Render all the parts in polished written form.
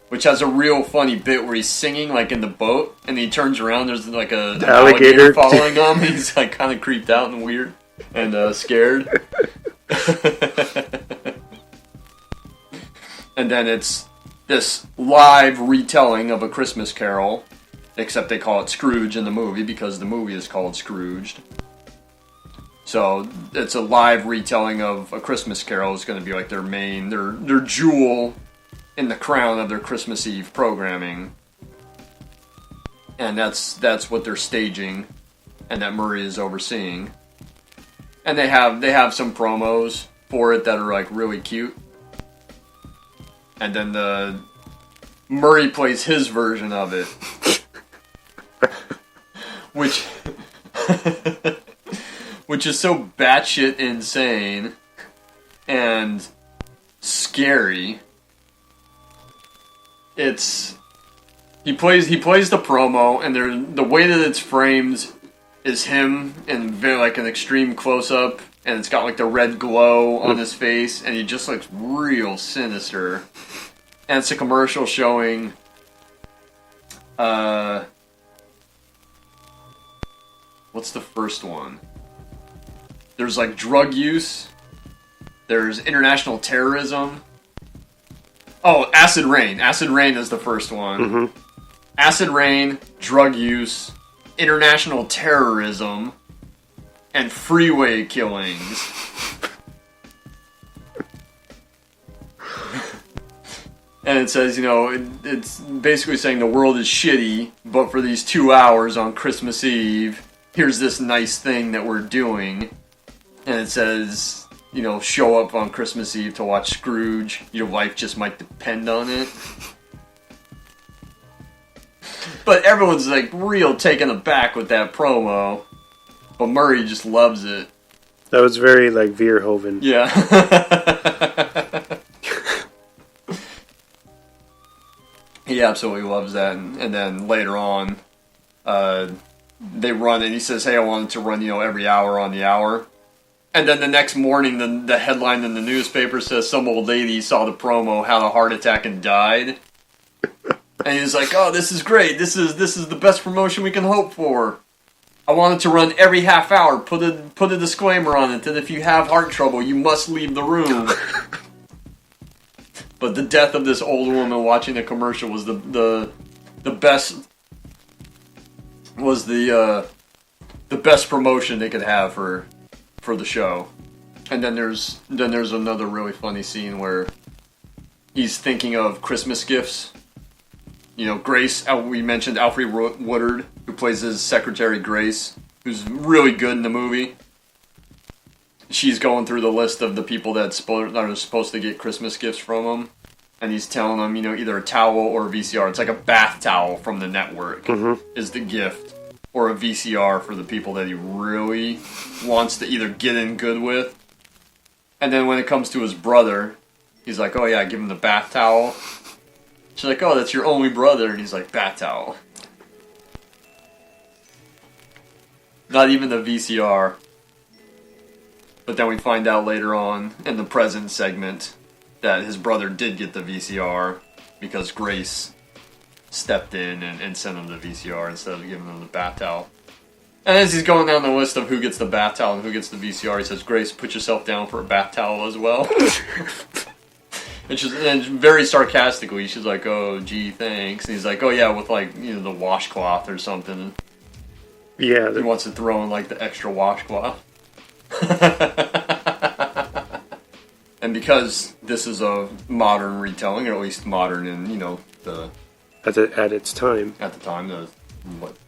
which has a real funny bit where he's singing like in the boat, and he turns around. There's like an alligator following him. He's like kind of creeped out and weird and scared. And then it's this live retelling of A Christmas Carol, except they call it Scrooge in the movie because the movie is called Scrooged. So it's a live retelling of A Christmas Carol. It's going to be like their jewel in the crown of their Christmas Eve programming. And that's what they're staging, and that Murray is overseeing. And they have some promos for it that are like really cute. And then Murray plays his version of it, which is so batshit insane and scary. He plays the promo, and the way that it's framed is him in very like an extreme close up, and it's got like the red glow on his face, and he just looks real sinister. And it's a commercial showing what's the first one? There's like drug use, there's international terrorism. Oh, Acid Rain. Acid Rain is the first one. Mm-hmm. Acid Rain, drug use, international terrorism, and freeway killings. And it says, it's basically saying the world is shitty, but for these 2 hours on Christmas Eve, here's this nice thing that we're doing. And it says, show up on Christmas Eve to watch Scrooge. Your life just might depend on it. But everyone's like real taken aback with that promo. But Murray just loves it. That was very like Verhoeven. Yeah. He absolutely loves that. And then later on, they run, and he says, hey, I wanted to run, every hour on the hour. And then the next morning, the headline in the newspaper says some old lady saw the promo, had a heart attack and died. And he's like, oh, this is great. This is the best promotion we can hope for. I wanted to run every half hour. Put a disclaimer on it that if you have heart trouble, you must leave the room. But the death of this old woman watching the commercial was the best. Was the best promotion they could have for the show. And then there's another really funny scene where he's thinking of Christmas gifts. Grace, we mentioned Alfre Woodard, who plays his secretary Grace, who's really good in the movie. She's going through the list of the people that are supposed to get Christmas gifts from him, and he's telling them, either a towel or a VCR. It's like a bath towel from the network is the gift, or a VCR for the people that he really wants to either get in good with. And then when it comes to his brother, he's like, oh yeah, give him the bath towel. She's like, oh, that's your only brother. And he's like, bath towel. Not even the VCR. But then we find out later on in the present segment that his brother did get the VCR because Grace stepped in and sent him the VCR instead of giving him the bath towel. And as he's going down the list of who gets the bath towel and who gets the VCR, he says, Grace, put yourself down for a bath towel as well. And very sarcastically, she's like, oh, gee, thanks. And he's like, oh, yeah, with, like, the washcloth or something. Yeah. He wants to throw in, like, the extra washcloth. And because this is a modern retelling, or at least modern in, the... At its time. At the time,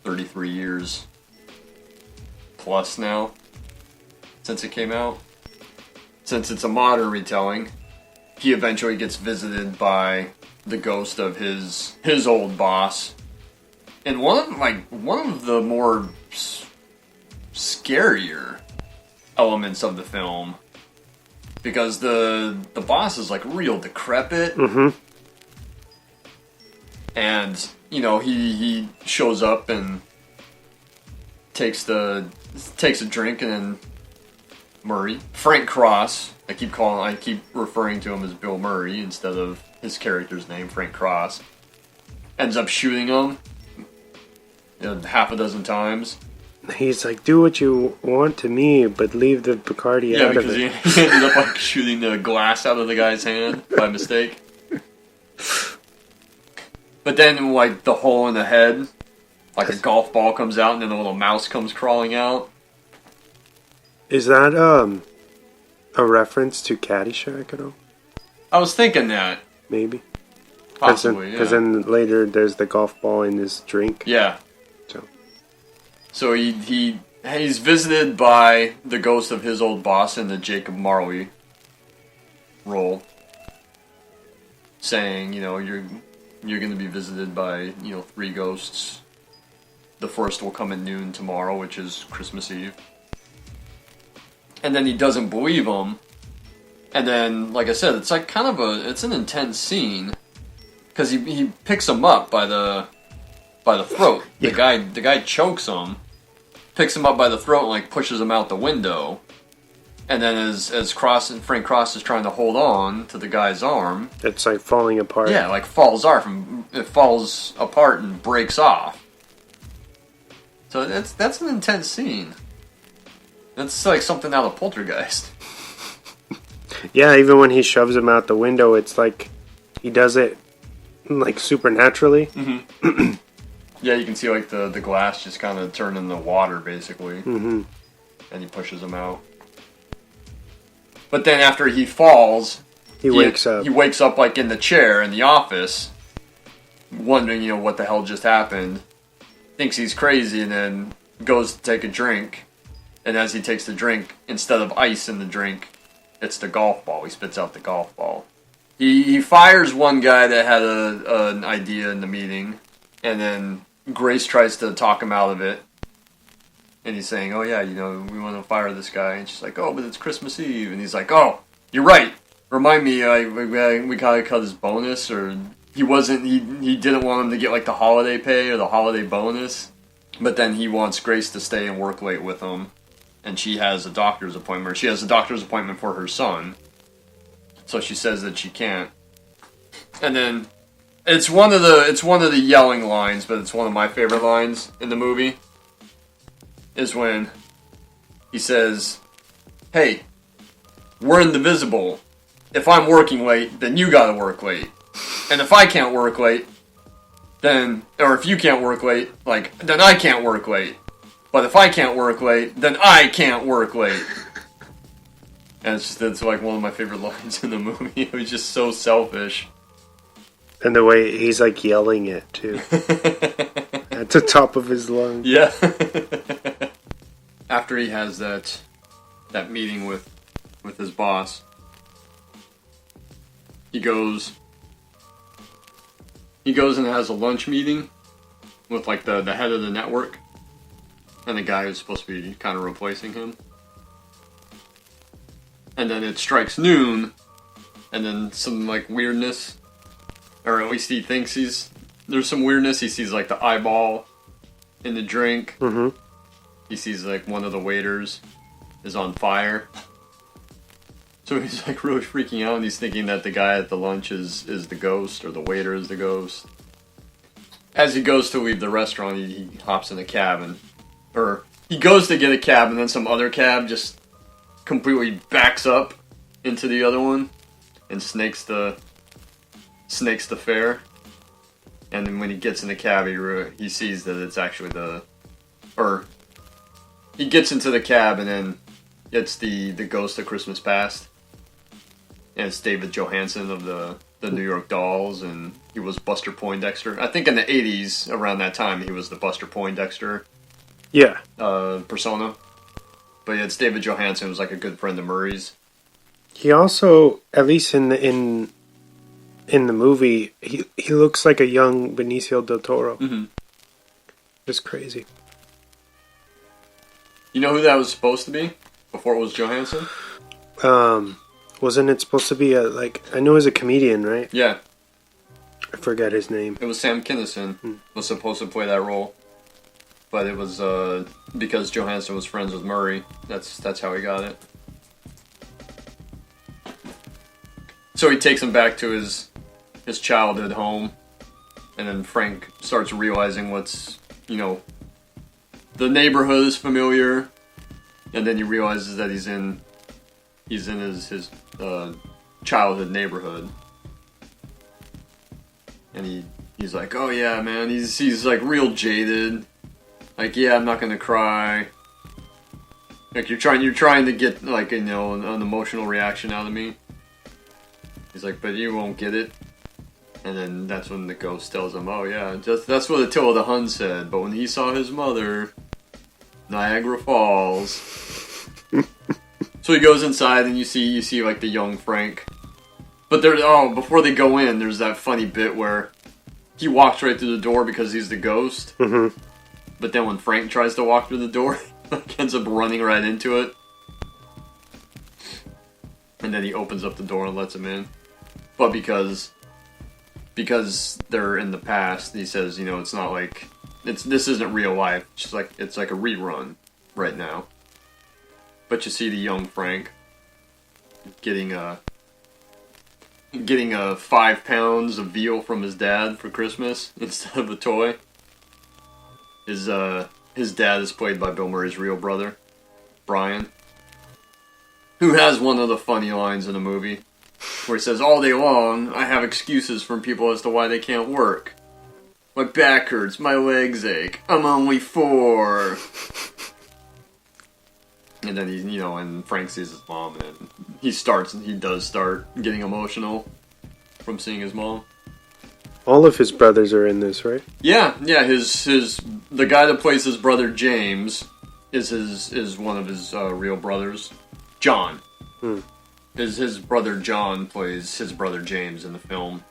33 years plus now since it came out. Since it's a modern retelling, he eventually gets visited by the ghost of his old boss. And one of the more scarier elements of the film, because the boss is like real decrepit. Mm-hmm. And he shows up and takes a drink and then Murray. Frank Cross. I keep referring to him as Bill Murray instead of his character's name, Frank Cross. Ends up shooting him half a dozen times. He's like, do what you want to me, but leave the Bacardi out of it. Yeah, because he ended up like shooting the glass out of the guy's hand by mistake. But then, like, the hole in the head, like a golf ball comes out and then a little mouse comes crawling out. Is that a reference to Caddyshack at all? I was thinking that. Maybe. Possibly, Because then later there's the golf ball in his drink. Yeah. So he's visited by the ghost of his old boss in the Jacob Marley role, saying, you're going to be visited by 3 ghosts. The first will come at noon tomorrow, which is Christmas Eve. And then he doesn't believe him. And then, like I said, it's like it's an intense scene because he picks him up by the throat. Yeah. The guy chokes him, picks him up by the throat, and like pushes him out the window. And then as Frank Cross is trying to hold on to the guy's arm, it's like falling apart. Yeah, like falls apart and breaks off. So that's an intense scene. That's like something out of Poltergeist. Yeah, even when he shoves him out the window, it's like he does it like supernaturally. Mm-hmm. Yeah, you can see like the glass just kind of turn into water, basically. Mm-hmm. And he pushes him out. But then after he falls, he wakes up. He wakes up like in the chair in the office, wondering, what the hell just happened. Thinks he's crazy, and then goes to take a drink. And as he takes the drink, instead of ice in the drink, it's the golf ball. He spits out the golf ball. He fires one guy that had an idea in the meeting, and then Grace tries to talk him out of it. And he's saying, oh yeah, we want to fire this guy. And she's like, oh, but it's Christmas Eve. And he's like, oh, you're right. Remind me, we gotta cut his bonus, or he didn't want him to get like the holiday pay or the holiday bonus. But then he wants Grace to stay and work late with him. And she has a doctor's appointment. She has a doctor's appointment for her son. So she says that she can't. And then it's one of the yelling lines, but it's one of my favorite lines in the movie. Is when he says, "Hey, we're indivisible. If I'm working late, then you gotta work late. And if I can't work late, or if you can't work late, then I can't work late. But if I can't work late, then I can't work late." And it's like one of my favorite lines in the movie. It was just so selfish. And the way he's like yelling it too. At the top of his lungs. Yeah. After he has that meeting with his boss, he goes and has a lunch meeting with like the head of the network and the guy who's supposed to be kind of replacing him. And then it strikes noon, and then some like weirdness, or at least he thinks there's some weirdness. He sees like the eyeball in the drink. Mm-hmm. He sees like one of the waiters is on fire. So he's like really freaking out, and he's thinking that the guy at the lunch is the ghost, or the waiter is the ghost. As he goes to leave the restaurant, he hops in a cab, or he goes to get a cab, and then some other cab just completely backs up into the other one and snakes the fare. And then when he gets in the cab, he sees that it's actually he gets into the cab, and then it's the ghost of Christmas Past. And it's David Johansen of the New York Dolls, and he was Buster Poindexter. I think in the 80s, around that time, he was the Buster Poindexter persona. But yeah, it's David Johansen, who's like a good friend of Murray's. He also, at least in the movie, he looks like a young Benicio del Toro. Mm-hmm. It's crazy. You know who that was supposed to be before it was Johansen? Wasn't it supposed to be I know he's a comedian, right? Yeah. I forget his name. It was Sam Kinison was supposed to play that role. But it was because Johansen was friends with Murray. That's how he got it. So he takes him back to his childhood home, and then Frank starts realizing what's, the neighborhood is familiar, and then he realizes that he's in his childhood neighborhood, and he's like, oh yeah, man, he's like real jaded, like, yeah, I'm not gonna cry, like you're trying to get like an emotional reaction out of me. He's like, but you won't get it. And then that's when the ghost tells him, oh yeah, that's what Attila the Hun said, but when he saw his mother, Niagara Falls. So he goes inside and you see like the young Frank. But before they go in, there's that funny bit where he walks right through the door because he's the ghost. Mm-hmm. But then when Frank tries to walk through the door, he ends up running right into it. And then he opens up the door and lets him in. But because they're in the past, he says, it's not like this isn't real life. It's like a rerun right now. But you see the young Frank getting 5 pounds of veal from his dad for Christmas instead of a toy. His dad is played by Bill Murray's real brother, Brian, who has one of the funny lines in the movie, where he says, all day long, I have excuses from people as to why they can't work. My back hurts, my legs ache, I'm only 4. And then and Frank sees his mom, and he does start getting emotional from seeing his mom. All of his brothers are in this, right? Yeah, the guy that plays his brother James is one of his real brothers, John. His brother John plays his brother James in the film.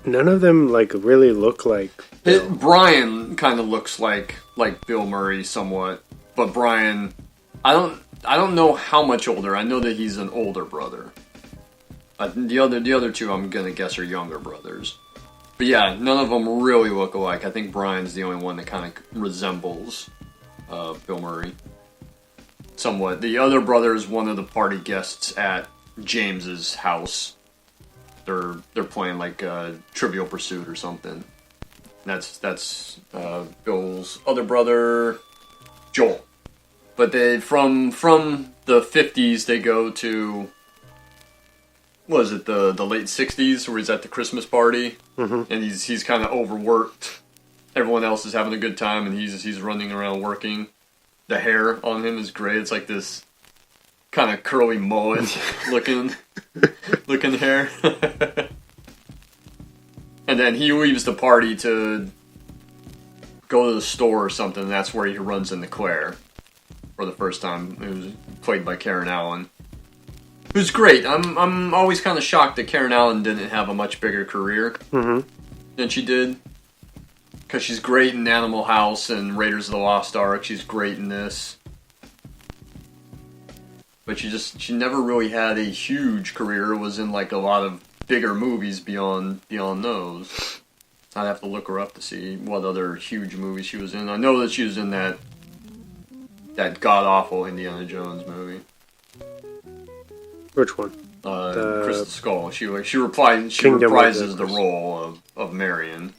None of them like really look like Bill. Brian kind of looks like Bill Murray somewhat, but Brian, I don't know how much older. I know that he's an older brother. The other two, I'm gonna guess, are younger brothers. But yeah, none of them really look alike. I think Brian's the only one that kind of resembles Bill Murray somewhat. The other brother is one of the party guests at James's house. They're playing like Trivial Pursuit or something. That's Bill's other brother, Joel. But they from the 50s they go to, what is it, the late 60s, where he's at the Christmas party, and he's kind of overworked. Everyone else is having a good time, and he's running around working. The hair on him is great. It's like this kind of curly mullet looking hair. And then he leaves the party to go to the store or something, and that's where he runs into Claire for the first time. It was played by Karen Allen, who's great. I'm always kind of shocked that Karen Allen didn't have a much bigger career than she did, because she's great in Animal House and Raiders of the Lost Ark. She's great in this, but she never really had a huge career. Was in like a lot of bigger movies beyond those. I'd have to look her up to see what other huge movies she was in. I know that she was in that god-awful Indiana Jones movie. Which one? Crystal Skull. She reprises the role of Marion.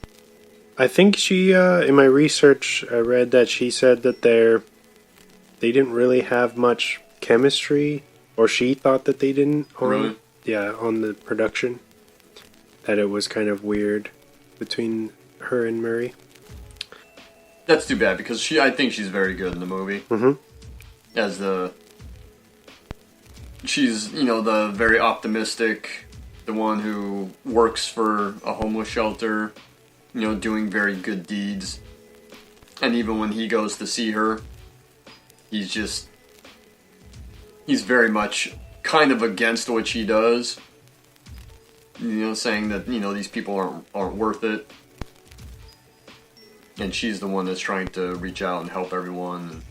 I think she, in my research, I read that she said that they didn't really have much chemistry, or she thought that they didn't. Really? Yeah, on the production. That it was kind of weird between her and Murray. That's too bad, because I think she's very good in the movie. As she's, the very optimistic, the one who works for a homeless shelter, doing very good deeds. And even when he goes to see her, he's very much kind of against what she does. Saying that, these people aren't worth it. And she's the one that's trying to reach out and help everyone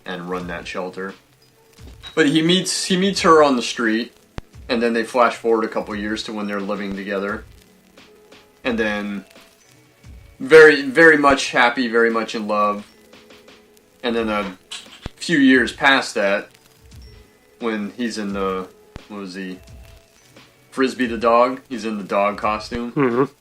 and run that shelter. But he meets her on the street, and then they flash forward a couple years to when they're living together. And then very, very much happy, very much in love. And then a few years past that, when he's in the, Frisbee the dog. He's in the dog costume. Mm-hmm.